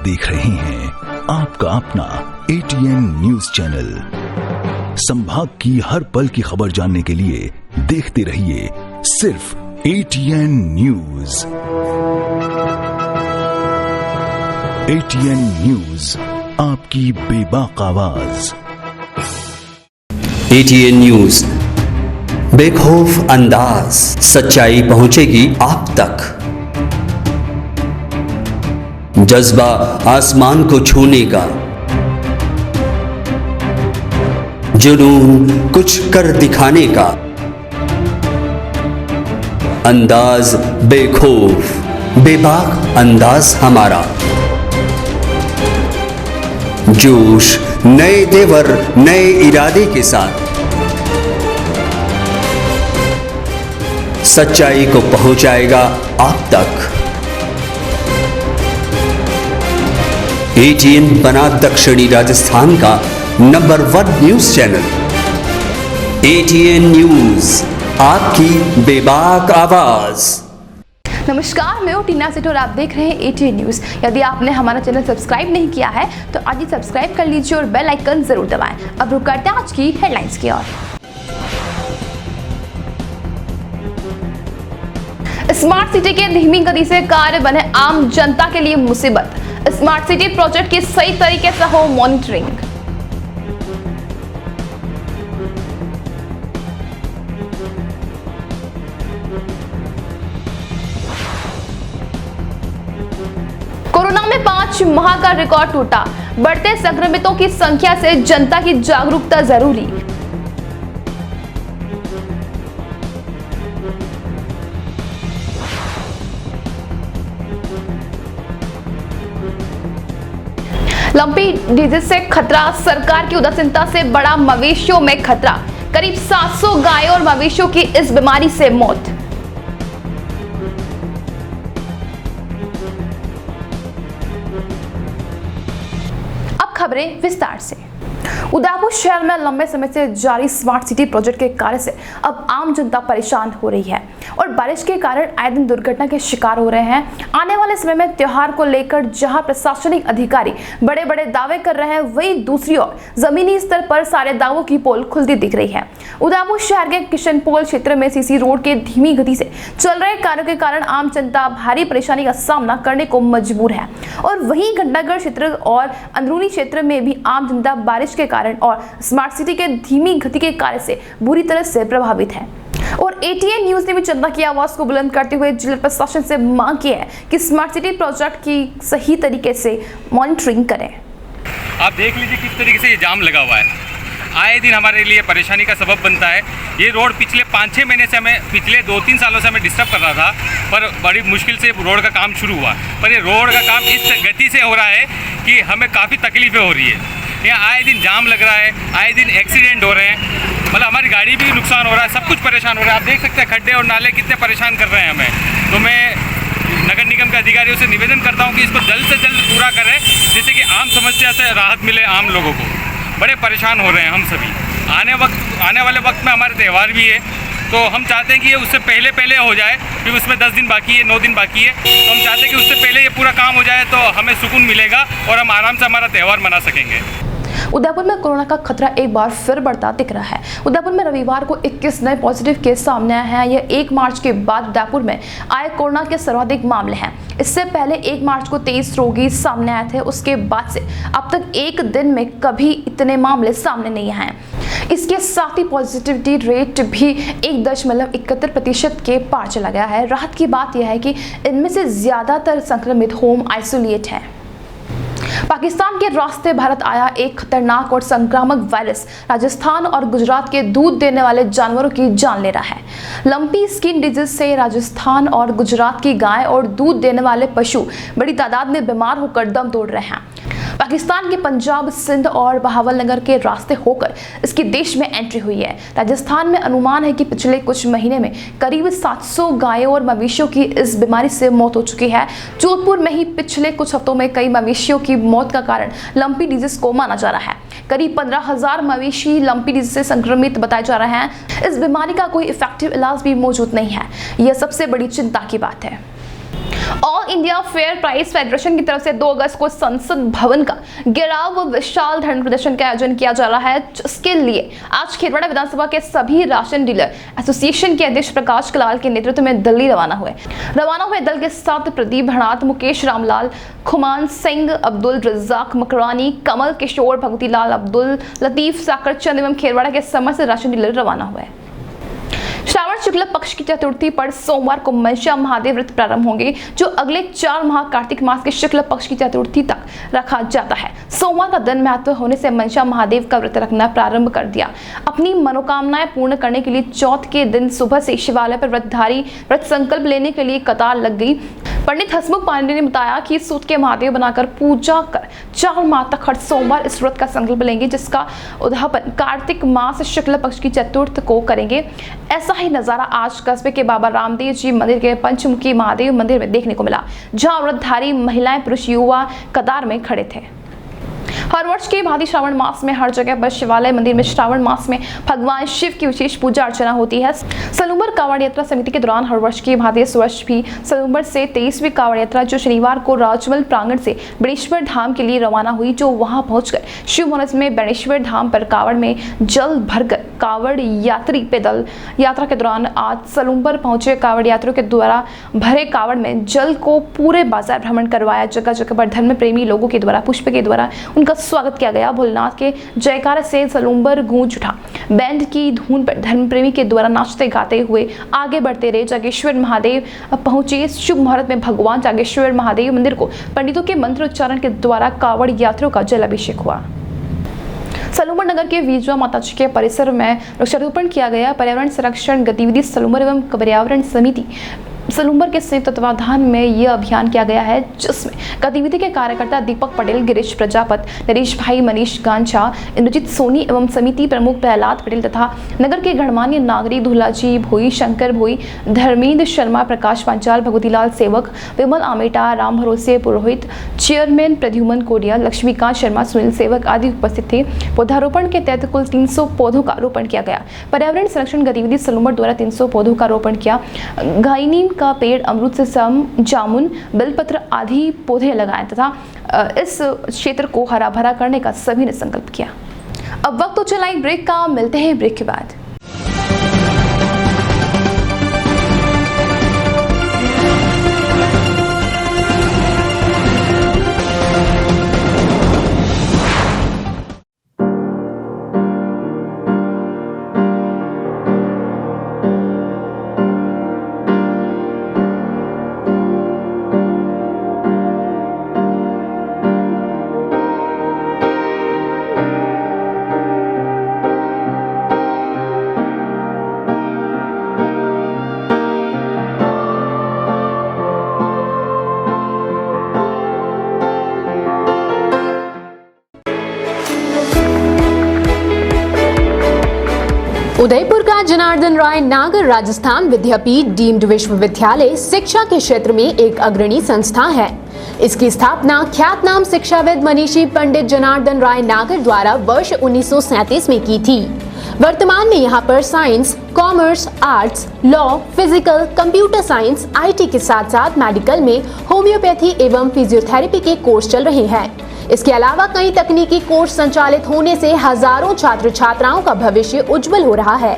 देख रहे हैं आपका अपना ATN न्यूज चैनल। संभाग की हर पल की खबर जानने के लिए देखते रहिए सिर्फ ATN न्यूज। ATN न्यूज, आपकी बेबाक आवाज। ATN न्यूज, बेखौफ अंदाज, सच्चाई पहुंचेगी आप तक। जज्बा आसमान को छूने का, जुनून कुछ कर दिखाने का, अंदाज बेखौफ बेबाक अंदाज हमारा। जोश नए तेवर नए इरादे के साथ सच्चाई को पहुंचाएगा आप तक। ATN बना दक्षिणी राजस्थान का number 1 news channel. ATN news, आपकी बेबाक आवाज। नमस्कार, मैं हूं टीना सेठ और आप देख रहे हैं ATN न्यूज। यदि आपने हमारा चैनल सब्सक्राइब नहीं किया है तो आज ही सब्सक्राइब कर लीजिए और बेल आइकन जरूर दबाएं। अब रुक करते हैं आज की हेडलाइंस की ओर। स्मार्ट सिटी के धीमी गति से कार्य बने आम जनता के लिए मुसीबत। स्मार्ट सिटी प्रोजेक्ट की सही तरीके से हो मॉनिटरिंग। कोरोना में 5 माह का रिकॉर्ड टूटा। बढ़ते संक्रमितों की संख्या से जनता की जागरूकता जरूरी। लंपी डिजीज से खतरा, सरकार की उदासीनता से बड़ा मवेशियों में खतरा। करीब 700 गायों और मवेशियों की इस बीमारी से मौत। अब खबरें विस्तार से। उदयपुर शहर में लंबे समय से जारी स्मार्ट सिटी प्रोजेक्ट के कार्य से अब आम जनता परेशान हो रही है और बारिश के कारण आए दिन दुर्घटना के शिकार हो रहे हैं। आने वाले समय में त्योहार को लेकर जहां प्रशासनिक अधिकारी बड़े बड़े दावे कर रहे हैं, वहीं दूसरी ओर जमीनी स्तर पर सारे दावों की पोल खुलती दिख रही है। उदयपुर शहर के किशनपोल क्षेत्र में सीसी रोड के धीमी गति से चल रहे कार्यों के कारण आम जनता भारी परेशानी का सामना करने को मजबूर है और वहीं घंटागढ़ क्षेत्र और अंदरूनी क्षेत्र में भी आम जनता बारिश के कारण और स्मार्ट सिटी के धीमी गति के कार्य से बुरी तरह से प्रभावित है। और ATN न्यूज ने भी जनता की आवाज को बुलंद करते हुए जिला प्रशासन से मांग की है कि स्मार्ट सिटी प्रोजेक्ट की सही तरीके से मॉनिटरिंग करें। आप देख लीजिए किस तरीके से ये जाम लगा हुआ है, आए दिन हमारे लिए परेशानी का सबब बनता है। ये रोड पिछले 5-6 महीने से हमें, पिछले 2-3 सालों से हमें डिस्टर्ब कर रहा था, पर बड़ी मुश्किल से रोड का काम शुरू हुआ। पर ये रोड का काम इस गति से हो रहा है कि हमें काफ़ी तकलीफें हो रही है। यहाँ आए दिन जाम लग रहा है, आए दिन एक्सीडेंट हो रहे हैं, मतलब हमारी गाड़ी भी नुकसान हो रहा है, सब कुछ परेशान हो रहा है। आप देख सकते हैं खड्डे और नाले कितने परेशान कर रहे हैं हमें। तो मैं नगर निगम के अधिकारियों से निवेदन करता हूँ कि इसको जल्द से जल्द पूरा करें, जिससे कि आम समस्या से राहत मिले। आम लोगों को बड़े परेशान हो रहे हैं हम सभी। आने वाले वक्त में हमारे त्यौहार भी है, तो हम चाहते हैं कि ये उससे पहले हो जाए, क्योंकि उसमें 10 दिन बाकी है, 9 दिन बाकी है। तो हम चाहते हैं कि उससे पहले ये पूरा काम हो जाए तो हमें सुकून मिलेगा और हम आराम से हमारा त्यौहार मना सकेंगे। उदयपुर में कोरोना का खतरा एक बार फिर बढ़ता दिख रहा है। उदयपुर में रविवार को 21 नए पॉजिटिव केस सामने आए हैं। यह 1 मार्च के बाद उदयपुर में आए कोरोना के सर्वाधिक मामले हैं। इससे पहले 1 मार्च को 23 रोगी सामने आए थे। उसके बाद से अब तक एक दिन में कभी इतने मामले सामने नहीं आए। इसके साथ ही पॉजिटिविटी रेट भी 1.71% के पार चला गया है। राहत की बात यह है कि इनमें से ज्यादातर संक्रमित होम आइसोलेट हैं। पाकिस्तान के रास्ते भारत आया एक खतरनाक और संक्रामक वायरस राजस्थान और गुजरात के दूध देने वाले जानवरों की जान ले रहा है। लंपी स्किन डिजीज से राजस्थान और गुजरात की गाय और दूध देने वाले पशु बड़ी तादाद में बीमार होकर दम तोड़ रहे हैं। पाकिस्तान के पंजाब, सिंध और बहावलनगर के रास्ते होकर इसकी देश में एंट्री हुई है। राजस्थान में अनुमान है कि पिछले कुछ महीने में करीब 700 गायों और मवेशियों की इस बीमारी से मौत हो चुकी है। जोधपुर में ही पिछले कुछ हफ्तों में कई मवेशियों की मौत का कारण लंपी डिजीज को माना जा रहा है। करीब 15,000 मवेशी लंपी डिजीज से संक्रमित बताए जा रहे हैं। इस बीमारी का कोई इफेक्टिव इलाज भी मौजूद नहीं है। यह सबसे बड़ी चिंता की बात है। All India fair price federation की तरफ से 2 अगस्त को संसद भवन का घेराव व विशाल धरना प्रदर्शन का आयोजन किया जा रहा है, जिसके लिए आज खेरवाड़ा विधानसभा के सभी राशन डीलर एसोसिएशन के अध्यक्ष प्रकाश कलाल के नेतृत्व में दिल्ली रवाना हुए दल के साथ प्रदीप भड़ात, मुकेश रामलाल, खुमान सिंह, अब्दुल रज्जाक मकरानी, कमल किशोर, भगवती लाल, अब्दुल लतीफ, साकर चंद एवं खेरवाड़ा के समस्त राशन डीलर रवाना हुए। श्रावण शुक्ल पक्ष की चतुर्थी पर सोमवार को मनशा महादेव व्रत प्रारंभ होंगे, जो अगले 4 माह कार्तिक मास के शुक्ल पक्ष की चतुर्थी तक रखा जाता है। सोमवार का दिन महत्व होने से मनशा महादेव का व्रत रखना प्रारंभ कर दिया। अपनी मनोकामनाएं पूर्ण करने के लिए चौथ के दिन सुबह से शिवालय पर व्रतधारी व्रत संकल्प लेने के लिए कतार लग गई। पंडित हसमुख पांडे ने बताया कि सूत के महादेव बनाकर पूजा कर 4 माह तक हर सोमवार इस व्रत का संकल्प लेंगे, जिसका उद्यापन कार्तिक मास शुक्ल पक्ष की चतुर्थ को करेंगे। ऐसा ही नजारा आज कस्बे के बाबा रामदेव जी मंदिर के पंचमुखी महादेव मंदिर में देखने को मिला, जहां व्रतधारी महिलाएं, पुरुष, युवा कतार में खड़े थे। हर वर्ष के भांति श्रावण मास में हर जगह पर शिवालय मंदिर में श्रावण मास में भगवान शिव की विशेष पूजा अर्चना होती है। सलूम्बर कांवड़ यात्रा समिति के दौरान हर वर्ष की भांति इस वर्ष भी सलूम्बर से 23वीं कांवड़ यात्रा, जो शनिवार को राजमहल प्रांगण से बेणेश्वर धाम के लिए रवाना हुई, जो वहां पहुंचकर शिव मनस में बेणेश्वर धाम पर कांवड़ में जल भरकर कांवड़ यात्री पैदल यात्रा के दौरान आज सलूम्बर पहुंचे कांवड़ यात्रियों के द्वारा भरे कांवड़ में जल को पूरे बाजार भ्रमण करवाया। जगह जगह पर धर्म प्रेमी लोगों के द्वारा पुष्प के द्वारा उनका स्वागत किया गया। भोलेनाथ के जयकारे से सलूम्बर गूंज उठा। बैंड की धुन पर धर्म प्रेमी के द्वारा नाचते गाते हुए आगे बढ़ते रहे। जागेश्वर महादेव पहुंचे। शुभ मुहूर्त में भगवान जागेश्वर महादेव मंदिर को पंडितों के मंत्र उच्चारण के द्वारा कांवड़ यात्रियों का जल अभिषेक हुआ। सलूम्बर नगर के विजवा माताजी के परिसर में वृक्षारोपण किया गया। पर्यावरण संरक्षण गतिविधि सलूम्बर एवं पर्यावरण समिति सलूम्बर के संयुक्त तत्वाधान में यह अभियान किया गया है, जिसमें गतिविधि के कार्यकर्ता दीपक पटेल, गिरीश प्रजापत, नरेश भाई, मनीष गांचा, इंद्रजीत सोनी एवं समिति प्रमुख प्रहलाद पटेल तथा नगर के गणमान्य नागरिक धुलाजी भोई, शंकर भोई, धर्मेंद्र शर्मा, प्रकाश पांचाल, भगवतीलाल सेवक, विमल आमेटा, राम भरोसे पुरोहित, चेयरमैन प्रद्युमन कोडिया, लक्ष्मीकांत शर्मा, सुनील सेवक आदि उपस्थित थे। पौधारोपण के तहत कुल 300 पौधों का रोपण किया गया। पर्यावरण संरक्षण गतिविधि सलूम्बर द्वारा 300 पौधों का रोपण किया। गाइनीम का पेड़, अमरूद से जामुन, बेलपत्र आदि पौधे लगाए तथा इस क्षेत्र को हरा भरा करने का सभी ने संकल्प किया। अब वक्त तो चला एक ब्रेक का, मिलते हैं ब्रेक के बाद। उदयपुर का जनार्दन राय नागर राजस्थान विद्यापीठ डीम्ड विश्वविद्यालय शिक्षा के क्षेत्र में एक अग्रणी संस्था है। इसकी स्थापना ख्यातनाम शिक्षाविद मनीषी पंडित जनार्दन राय नागर द्वारा वर्ष 1937 में की थी। वर्तमान में यहाँ पर science, commerce, arts, law, physical, computer science, IT के साथ साथ मेडिकल में होम्योपैथी एवं फिजियोथेरेपी के कोर्स चल रहे हैं। इसके अलावा कई तकनीकी कोर्स संचालित होने से हजारों छात्र छात्राओं का भविष्य उज्जवल हो रहा है।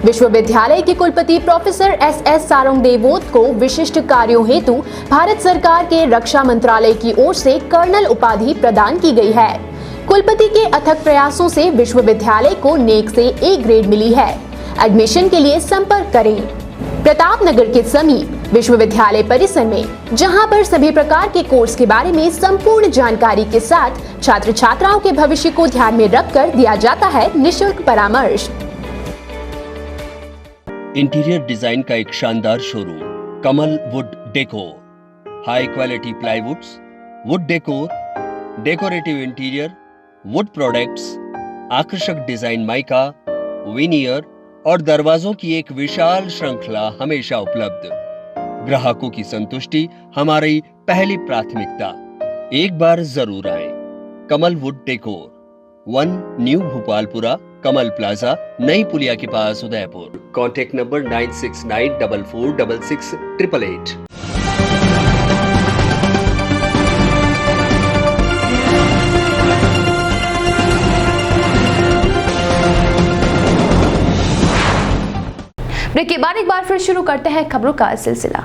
विश्वविद्यालय के कुलपति प्रोफेसर एस सारंग देवोत को विशिष्ट कार्यों हेतु भारत सरकार के रक्षा मंत्रालय की ओर से कर्नल उपाधि प्रदान की गई है। कुलपति के अथक प्रयासों से विश्वविद्यालय को नेक से ए ग्रेड मिली है। एडमिशन के लिए संपर्क करें प्रतापनगर के समीप विश्वविद्यालय परिसर में, जहां पर सभी प्रकार के कोर्स के बारे में संपूर्ण जानकारी के साथ छात्र छात्राओं के भविष्य को ध्यान में रखकर दिया जाता है निःशुल्क परामर्श। इंटीरियर डिजाइन का एक शानदार showroom Kamal wood decor, high quality प्लाईवुड्स, would decor, decorative interior, would products, आकर्षक डिजाइन माइका, विनियर और दरवाजों की एक विशाल श्रृंखला हमेशा उपलब्ध। ग्राहकों की संतुष्टि हमारी पहली प्राथमिकता। एक बार जरूर आएं। Kamal wood decor, 1 new Bhopalpura, Kamal plaza, नई पुलिया के पास, उदयपुर। Contact number 9694466688। ब्रेक के बाद एक बार फिर शुरू करते हैं खबरों का सिलसिला।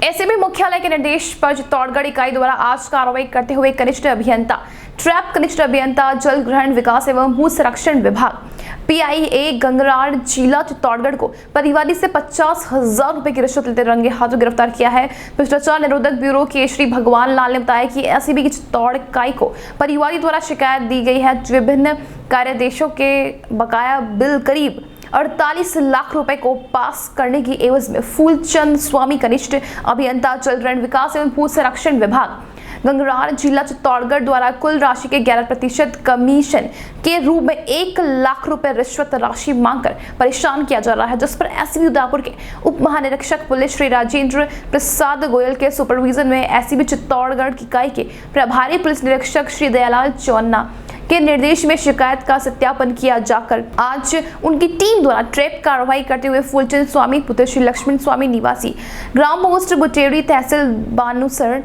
एसीबी मुख्यालय के निर्देश पर चित्तौड़गढ़ इकाई द्वारा आज कार्रवाई करते हुए कनिष्ठ अभियंता ट्रैप कनिष्ठ अभियंता जल ग्रहण विकास एवं भू संरक्षण विभाग PIA गंगरार जिला चित्तौड़गढ़ को परिवादी से 50,000 रुपए की रिश्वत लेते रंगे हाथों गिरफ्तार किया है। भ्रष्टाचार निरोधक ब्यूरो के श्री भगवान लाल ने बताया कि एसीबी की चित्तौड़ इकाई को परिवादी द्वारा शिकायत दी गई है। विभिन्न कार्यादेशों के बकाया बिल करीब 48 लाख रुपए को पास करने की एवज में फूलचंद स्वामी कनिष्ठ अभियंता जल ग्रहण विकास एवं भू संरक्षण विभाग गंगरार जिला चित्तौड़गढ़ द्वारा कुल राशि के 11% कमीशन के रूप में 1 लाख रुपए रिश्वत राशि मांगकर परेशान किया जा रहा है, जिस पर एसीबी उदयपुर के उप महानिरीक्षक पुलिस श्री राजेंद्र प्रसाद गोयल के सुपरविजन में एसीबी चित्तौड़गढ़ की इकाई के प्रभारी पुलिस निरीक्षक श्री दयालाल चौन्ना के निर्देश में शिकायत का सत्यापन किया जाकर आज उनकी टीम द्वारा ट्रैप कार्रवाई करते हुए फूलचंद स्वामी पुत्र श्री लक्ष्मण स्वामी निवासी ग्राम पोस्ट बुटेड़ी तहसील बानुसर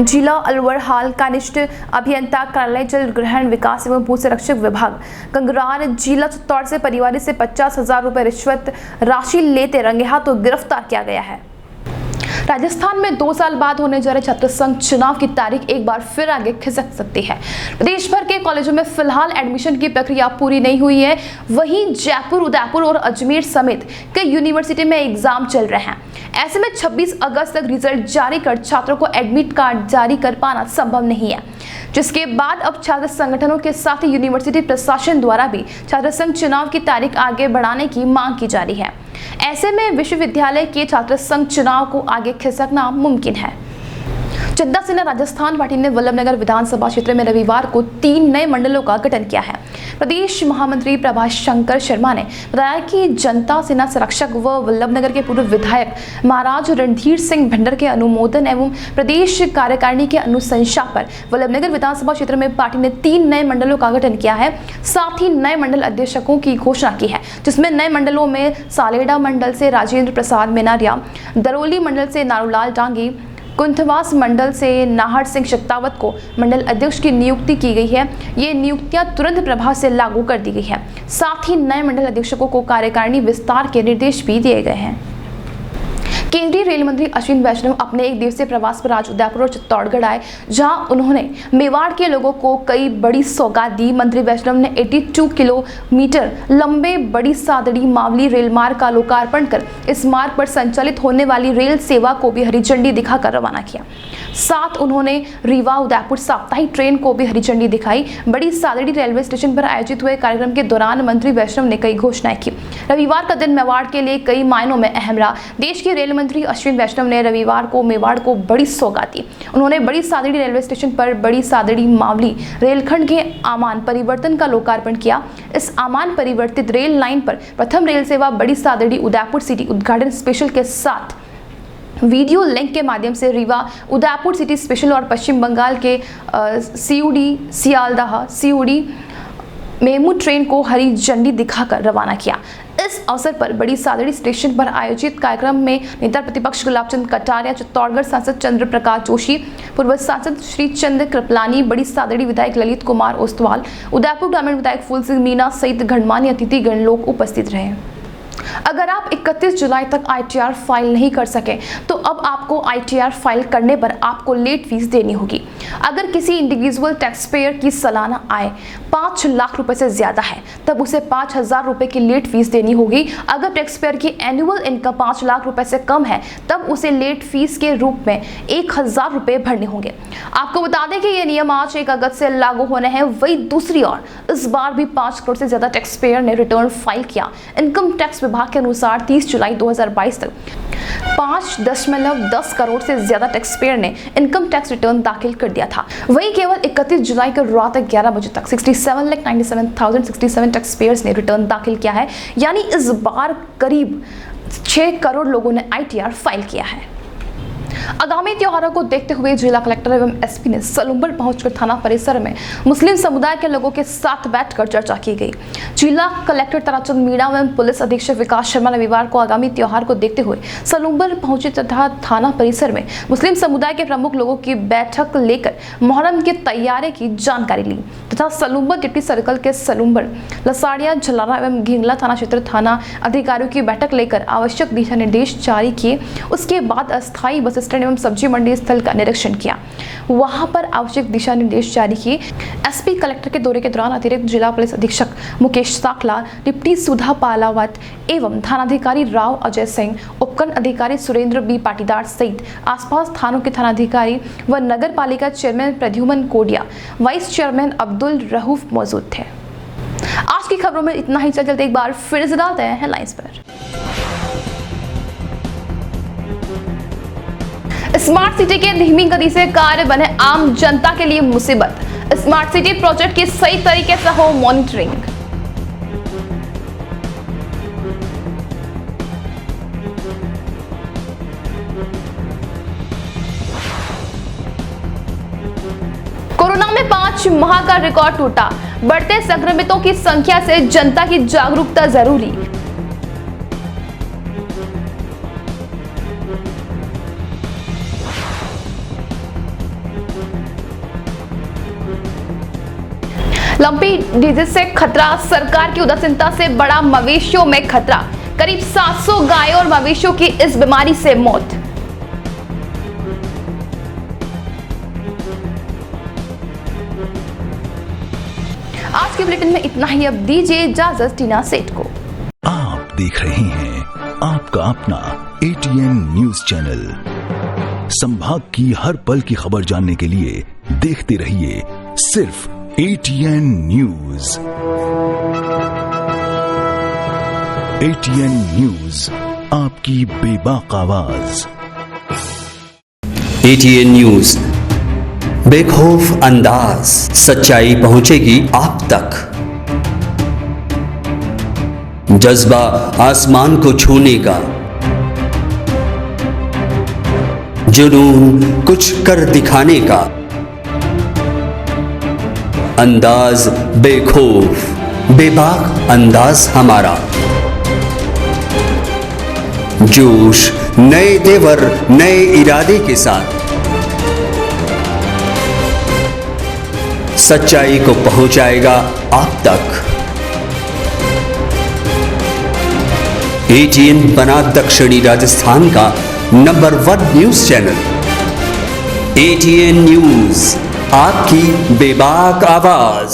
जिला अलवर हाल कनिष्ठ अभियंता कार्यालय जल ग्रहण विकास एवं भू संरक्षक विभाग गंगरार जिला चित्तौड़ से परिवादी से 50,000 रुपए रिश्वत राशि लेते रंगे हाथों गिरफ्तार किया गया है। राजस्थान में 2 साल बाद होने जा रहे छात्र संघ चुनाव की तारीख एक बार फिर आगे खिसक सकती है। प्रदेश भर के कॉलेजों में फिलहाल एडमिशन की प्रक्रिया पूरी नहीं हुई है। वहीं जयपुर, उदयपुर और अजमेर समेत कई यूनिवर्सिटी में एग्जाम चल रहे हैं। ऐसे में 26 अगस्त तक रिजल्ट जारी कर छात्रों को एडमिट कार्ड जारी कर पाना संभव नहीं है, जिसके बाद अब छात्र संगठनों के साथ ही यूनिवर्सिटी प्रशासन द्वारा भी छात्र संघ चुनाव की तारीख आगे बढ़ाने की मांग की जा रही है। ऐसे में विश्वविद्यालय के छात्र संघ चुनाव को आगे खिसकना मुमकिन है। चड्ढा सेना राजस्थान पार्टी ने वल्लभनगर विधानसभा क्षेत्र में रविवार को 3 नए मंडलों का गठन किया है। प्रदेश महामंत्री प्रभाष शंकर शर्मा ने बताया कि जनता सेना संरक्षक व वल्लभनगर के पूर्व विधायक महाराज रणधीर सिंह भंडर के अनुमोदन एवं प्रदेश कार्यकारिणी के अनुशंसा पर वल्लभनगर विधानसभा क्षेत्र में पार्टी ने 3 नए मंडलों का गठन किया है। साथ ही नए मंडल अध्यक्षकों की घोषणा की है, जिसमें नए मंडलों में सालेडा मंडल से राजेंद्र प्रसाद मेनारिया, दरौली मंडल से नारूलाल डांगी, कुंथवास मंडल से नाहर सिंह शक्तावत को मंडल अध्यक्ष की नियुक्ति की गई है। ये नियुक्तियां तुरंत प्रभाव से लागू कर दी गई है। साथ ही नए मंडल अध्यक्षकों को कार्यकारिणी विस्तार के निर्देश भी दिए गए हैं। केंद्रीय रेल मंत्री अश्विनी वैष्णव अपने 1 दिवसीय प्रवास पर आज उदयपुर और चित्तौड़गढ़ आए, जहां उन्होंने मेवाड़ के लोगों को कई बड़ी सौगात दी। मंत्री वैष्णव ने 82 किलोमीटर लंबे बड़ी सादड़ी मावली रेल मार्ग का लोकार्पण कर इस मार्ग पर संचालित होने वाली रेल सेवा को भी हरी झंडी दिखाकर रवाना किया। साथ उन्होंने रीवा उदयपुर साप्ताहिक ट्रेन को भी हरी झंडी दिखाई। बड़ी सादड़ी रेलवे स्टेशन पर आयोजित हुए कार्यक्रम के दौरान मंत्री वैष्णव ने कई घोषणाएं की। रविवार का दिन मेवाड़ के लिए कई मायनों में अहम रहा। देश के रेल मंत्री अश्विनी वैष्णव ने रविवार को मेवाड़ को बड़ी सौगात दी। उन्होंने बड़ी सादड़ी रेलवे स्टेशन पर बड़ी सादड़ी मावली रेलखंड के आमान परिवर्तन का लोकार्पण किया। इस आमान परिवर्तित रेल लाइन पर प्रथम रेल सेवा बड़ी सादड़ी उदयपुर सिटी उद्घाटन स्पेशल के साथ वीडियो लिंक के माध्यम से रीवा उदयपुर सिटी स्पेशल और पश्चिम बंगाल के सीयूडी सियालदाह सीयूडी मेमू ट्रेन को हरी झंडी दिखाकर रवाना किया। इस अवसर पर बड़ी सादड़ी स्टेशन पर आयोजित कार्यक्रम में नेता प्रतिपक्ष गुलाबचंद कटारिया, चित्तौड़गढ़ सांसद चंद्र प्रकाश जोशी, पूर्व सांसद श्री चंद्र कृपलानी, बड़ी सादड़ी विधायक ललित कुमार ओस्तवाल, उदयपुर ग्रामीण विधायक फूल सिंह मीना सहित गणमान्य अतिथिगण लोग उपस्थित रहे। अगर आप 31 जुलाई तक ITR फाइल नहीं कर सके तो अब आपको ITR फाइल करने पर आपको लेट फीस देनी होगी। अगर किसी इंडिविजुअल टैक्स पेयर की सालाना आय 5 लाख रुपए से ज्यादा है तब उसे 5,000 रुपए की लेट फीस देनी होगी। अगर टैक्स पेयर की एनुअल इनकम 5 लाख रुपए से कम है तब उसे लेट फीस के रूप में 1,000 रुपए भरने होंगे। आपको बता दें कि ये नियम आज 1 अगस्त से लागू होने हैं। वही दूसरी ओर इस बार भी 5 करोड़ से ज्यादा टैक्स पेयर ने रिटर्न फाइल किया। इनकम टैक्स विभाग के अनुसार 30 जुलाई 2022 तक 5.10 करोड़ से ज्यादा टैक्स पेयर ने इनकम टैक्स रिटर्न दाखिल कर दिया था। वहीं केवल 31 जुलाई को रात 11 बजे तक 67,97,067 टैक्स पेयर्स ने रिटर्न दाखिल किया है। यानी इस बार करीब 6 करोड़ लोगों ने ITR फाइल किया है। आगामी त्योहारों को देखते हुए जिला कलेक्टर एवं SP ने सलूम्बर पहुंचकर थाना परिसर में मुस्लिम समुदाय के लोगों के साथ बैठकर चर्चा की गई। जिला कलेक्टर ताराचंद मीणा एवं पुलिस अधीक्षक विकास शर्मा रविवार को आगामी त्योहार को देखते हुए सलूम्बर पहुंचे तथा थाना परिसर में मुस्लिम समुदाय के प्रमुख लोगों की बैठक लेकर मुहर्रम की तैयारी की जानकारी ली तथा तथा सलूम्बर डिप्टी सर्कल के सलूम्बर, लसाड़िया, झलारा एवं घिंगला थाना क्षेत्र थाना अधिकारियों की बैठक लेकर आवश्यक दिशा निर्देश जारी किए। उसके बाद अस्थायी बस स्टैंड एवं सब्जी मंडी स्थल का निरीक्षण किया, वहां पर आवश्यक दिशा निर्देश जारी किए। एसपी कलेक्टर के दौरे के दौरान अतिरिक्त जिला पुलिस अधीक्षक मुकेश साकला, डिप्टी सुधा पालावत एवं थानाधिकारी राव अजय सिंह, उपखंड अधिकारी सुरेंद्र बी पाटीदार सहित आसपास थानों के थानाधिकारी व नगर पालिका chairman Pradyuman Kodiya, vice chairman Abdul Rauf मौजूद थे। आज की खबरों में इतना ही। चलते एक बार फिर से डालते हैं हेडलाइंस पर। स्मार्ट सिटी के धीमी गति से कार्य बने आम जनता के लिए मुसीबत। स्मार्ट सिटी प्रोजेक्ट की सही तरीके से हो मॉनिटरिंग। कोरोना में 5 माह का रिकॉर्ड टूटा। बढ़ते संक्रमितों की संख्या से जनता की जागरूकता जरूरी। लंपी डिजीज से खतरा, सरकार की उदासीनता से बड़ा मवेशियों में खतरा। करीब 700 गायों और मवेशियों की इस बीमारी से मौत। आज के बुलेटिन में इतना ही। अब दीजिए इजाजत टीना सेठ को। आप देख रहे हैं आपका अपना ATN न्यूज चैनल। संभाग की हर पल की खबर जानने के लिए देखते रहिए सिर्फ ATN न्यूज। ATN न्यूज, आपकी बेबाक आवाज। ATN न्यूज, बेखौफ अंदाज, सच्चाई पहुंचेगी आप तक। जज्बा आसमान को छूने का, जुनून कुछ कर दिखाने का, अंदाज बेखौफ बेबाक अंदाज हमारा। जोश नए तेवर नए इरादे के साथ सच्चाई को पहुंचाएगा आप तक। ATN बना दक्षिणी राजस्थान का number 1 news channel. ATN news, आपकी बेबाक आवाज।